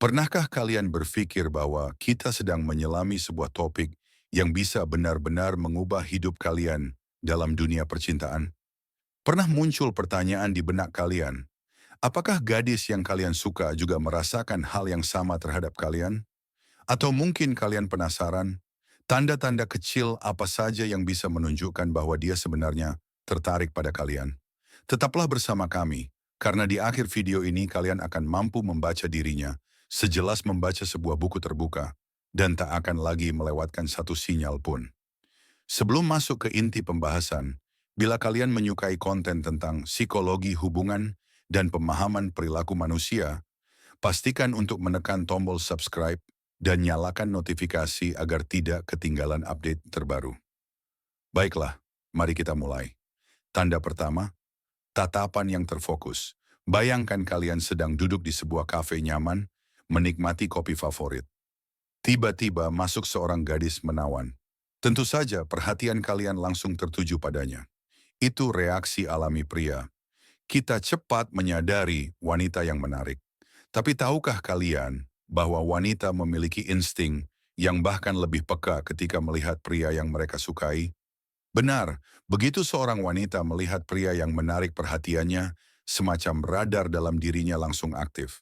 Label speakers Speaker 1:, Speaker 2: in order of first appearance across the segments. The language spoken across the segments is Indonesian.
Speaker 1: Pernahkah kalian berpikir bahwa kita sedang menyelami sebuah topik yang bisa benar-benar mengubah hidup kalian dalam dunia percintaan? Pernah muncul pertanyaan di benak kalian, apakah gadis yang kalian suka juga merasakan hal yang sama terhadap kalian? Atau mungkin kalian penasaran, tanda-tanda kecil apa saja yang bisa menunjukkan bahwa dia sebenarnya tertarik pada kalian? Tetaplah bersama kami, karena di akhir video ini kalian akan mampu membaca dirinya, sejelas membaca sebuah buku terbuka, dan tak akan lagi melewatkan satu sinyal pun. Sebelum masuk ke inti pembahasan, bila kalian menyukai konten tentang psikologi hubungan dan pemahaman perilaku manusia, pastikan untuk menekan tombol subscribe dan nyalakan notifikasi agar tidak ketinggalan update terbaru. Baiklah, mari kita mulai. Tanda pertama, tatapan yang terfokus. Bayangkan kalian sedang duduk di sebuah kafe nyaman, menikmati kopi favorit. Tiba-tiba masuk seorang gadis menawan. Tentu saja perhatian kalian langsung tertuju padanya. Itu reaksi alami pria. Kita cepat menyadari wanita yang menarik. Tapi tahukah kalian bahwa wanita memiliki insting yang bahkan lebih peka ketika melihat pria yang mereka sukai? Benar, begitu seorang wanita melihat pria yang menarik perhatiannya, semacam radar dalam dirinya langsung aktif.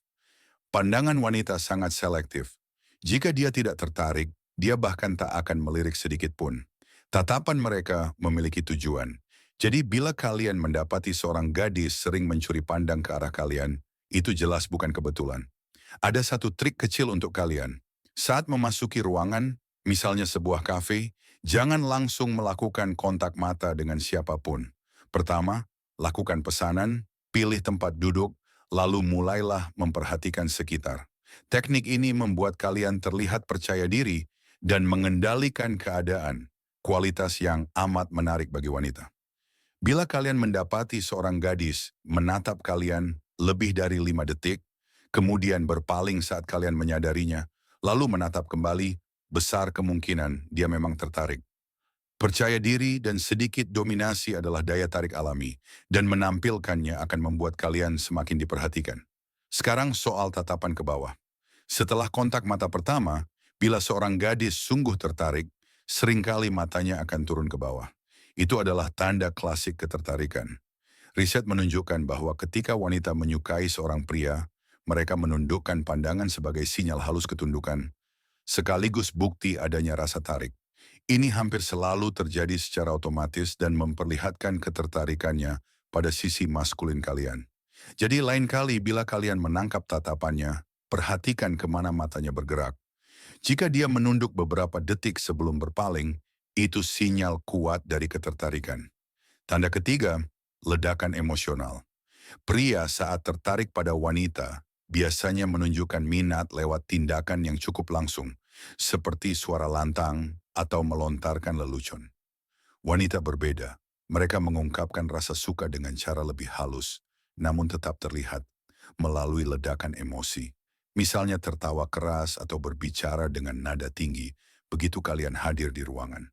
Speaker 1: Pandangan wanita sangat selektif. Jika dia tidak tertarik, dia bahkan tak akan melirik sedikit pun. Tatapan mereka memiliki tujuan. Jadi bila kalian mendapati seorang gadis sering mencuri pandang ke arah kalian, itu jelas bukan kebetulan. Ada satu trik kecil untuk kalian. Saat memasuki ruangan, misalnya sebuah kafe, jangan langsung melakukan kontak mata dengan siapapun. Pertama, lakukan pesanan, pilih tempat duduk, lalu mulailah memperhatikan sekitar. Teknik ini membuat kalian terlihat percaya diri dan mengendalikan keadaan, kualitas yang amat menarik bagi wanita. Bila kalian mendapati seorang gadis menatap kalian lebih dari 5 detik, kemudian berpaling saat kalian menyadarinya, lalu menatap kembali, besar kemungkinan dia memang tertarik. Percaya diri dan sedikit dominasi adalah daya tarik alami, dan menampilkannya akan membuat kalian semakin diperhatikan. Sekarang soal tatapan ke bawah. Setelah kontak mata pertama, bila seorang gadis sungguh tertarik, seringkali matanya akan turun ke bawah. Itu adalah tanda klasik ketertarikan. Riset menunjukkan bahwa ketika wanita menyukai seorang pria, mereka menundukkan pandangan sebagai sinyal halus ketundukan, sekaligus bukti adanya rasa tarik. Ini hampir selalu terjadi secara otomatis dan memperlihatkan ketertarikannya pada sisi maskulin kalian. Jadi lain kali bila kalian menangkap tatapannya, perhatikan kemana matanya bergerak. Jika dia menunduk beberapa detik sebelum berpaling, itu sinyal kuat dari ketertarikan. Tanda ketiga, ledakan emosional. Pria saat tertarik pada wanita biasanya menunjukkan minat lewat tindakan yang cukup langsung, seperti suara lantang atau melontarkan lelucon. Wanita berbeda, mereka mengungkapkan rasa suka dengan cara lebih halus, namun tetap terlihat melalui ledakan emosi. Misalnya tertawa keras atau berbicara dengan nada tinggi, begitu kalian hadir di ruangan.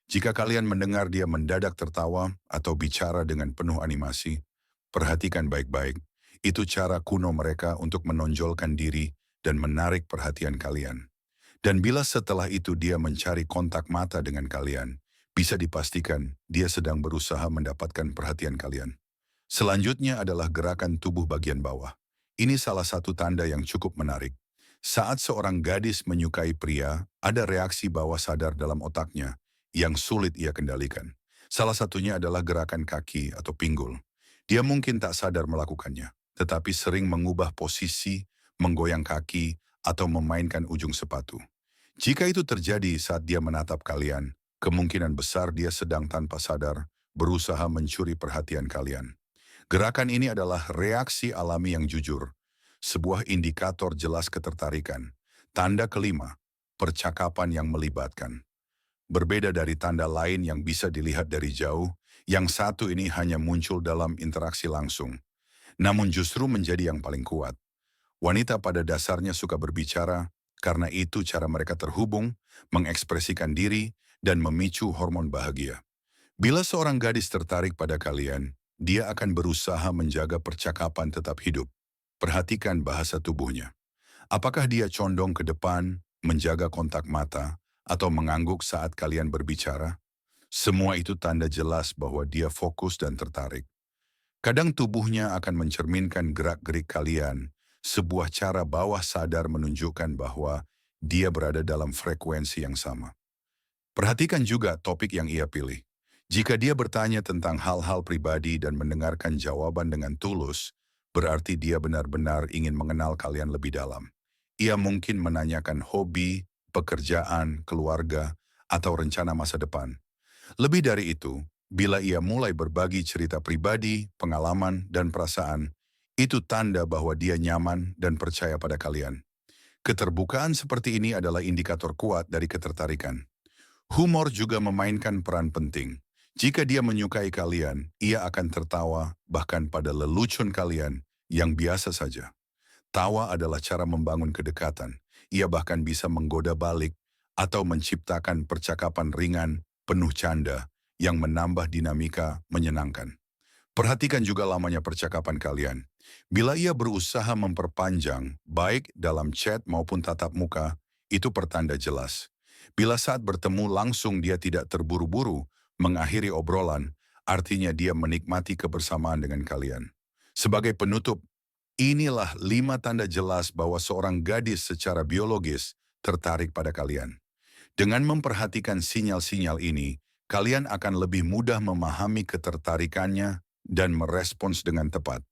Speaker 1: Jika kalian mendengar dia mendadak tertawa atau bicara dengan penuh animasi, perhatikan baik-baik. Itu cara kuno mereka untuk menonjolkan diri dan menarik perhatian kalian. Dan bila setelah itu dia mencari kontak mata dengan kalian, bisa dipastikan dia sedang berusaha mendapatkan perhatian kalian. Selanjutnya adalah gerakan tubuh bagian bawah. Ini salah satu tanda yang cukup menarik. Saat seorang gadis menyukai pria, ada reaksi bawah sadar dalam otaknya yang sulit ia kendalikan. Salah satunya adalah gerakan kaki atau pinggul. Dia mungkin tak sadar melakukannya, tetapi sering mengubah posisi, menggoyang kaki, atau memainkan ujung sepatu. Jika itu terjadi saat dia menatap kalian, kemungkinan besar dia sedang tanpa sadar berusaha mencuri perhatian kalian. Gerakan ini adalah reaksi alami yang jujur, sebuah indikator jelas ketertarikan. Tanda kelima, percakapan yang melibatkan. Berbeda dari tanda lain yang bisa dilihat dari jauh, yang satu ini hanya muncul dalam interaksi langsung. Namun justru menjadi yang paling kuat. Wanita pada dasarnya suka berbicara, karena itu cara mereka terhubung, mengekspresikan diri, dan memicu hormon bahagia. Bila seorang gadis tertarik pada kalian, dia akan berusaha menjaga percakapan tetap hidup. Perhatikan bahasa tubuhnya. Apakah dia condong ke depan, menjaga kontak mata, atau mengangguk saat kalian berbicara? Semua itu tanda jelas bahwa dia fokus dan tertarik. Kadang tubuhnya akan mencerminkan gerak-gerik kalian, sebuah cara bawah sadar menunjukkan bahwa dia berada dalam frekuensi yang sama. Perhatikan juga topik yang ia pilih. Jika dia bertanya tentang hal-hal pribadi dan mendengarkan jawaban dengan tulus, berarti dia benar-benar ingin mengenal kalian lebih dalam. Ia mungkin menanyakan hobi, pekerjaan, keluarga, atau rencana masa depan. Lebih dari itu, bila ia mulai berbagi cerita pribadi, pengalaman, dan perasaan, itu tanda bahwa dia nyaman dan percaya pada kalian. Keterbukaan seperti ini adalah indikator kuat dari ketertarikan. Humor juga memainkan peran penting. Jika dia menyukai kalian, ia akan tertawa bahkan pada lelucon kalian yang biasa saja. Tawa adalah cara membangun kedekatan. Ia bahkan bisa menggoda balik atau menciptakan percakapan ringan, penuh canda, yang menambah dinamika menyenangkan. Perhatikan juga lamanya percakapan kalian. Bila ia berusaha memperpanjang, baik dalam chat maupun tatap muka, itu pertanda jelas. Bila saat bertemu langsung dia tidak terburu-buru, mengakhiri obrolan, artinya dia menikmati kebersamaan dengan kalian. Sebagai penutup, inilah 5 tanda jelas bahwa seorang gadis secara biologis tertarik pada kalian. Dengan memperhatikan sinyal-sinyal ini, kalian akan lebih mudah memahami ketertarikannya dan merespons dengan tepat.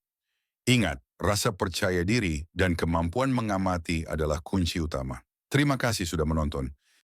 Speaker 1: Ingat, rasa percaya diri dan kemampuan mengamati adalah kunci utama. Terima kasih sudah menonton.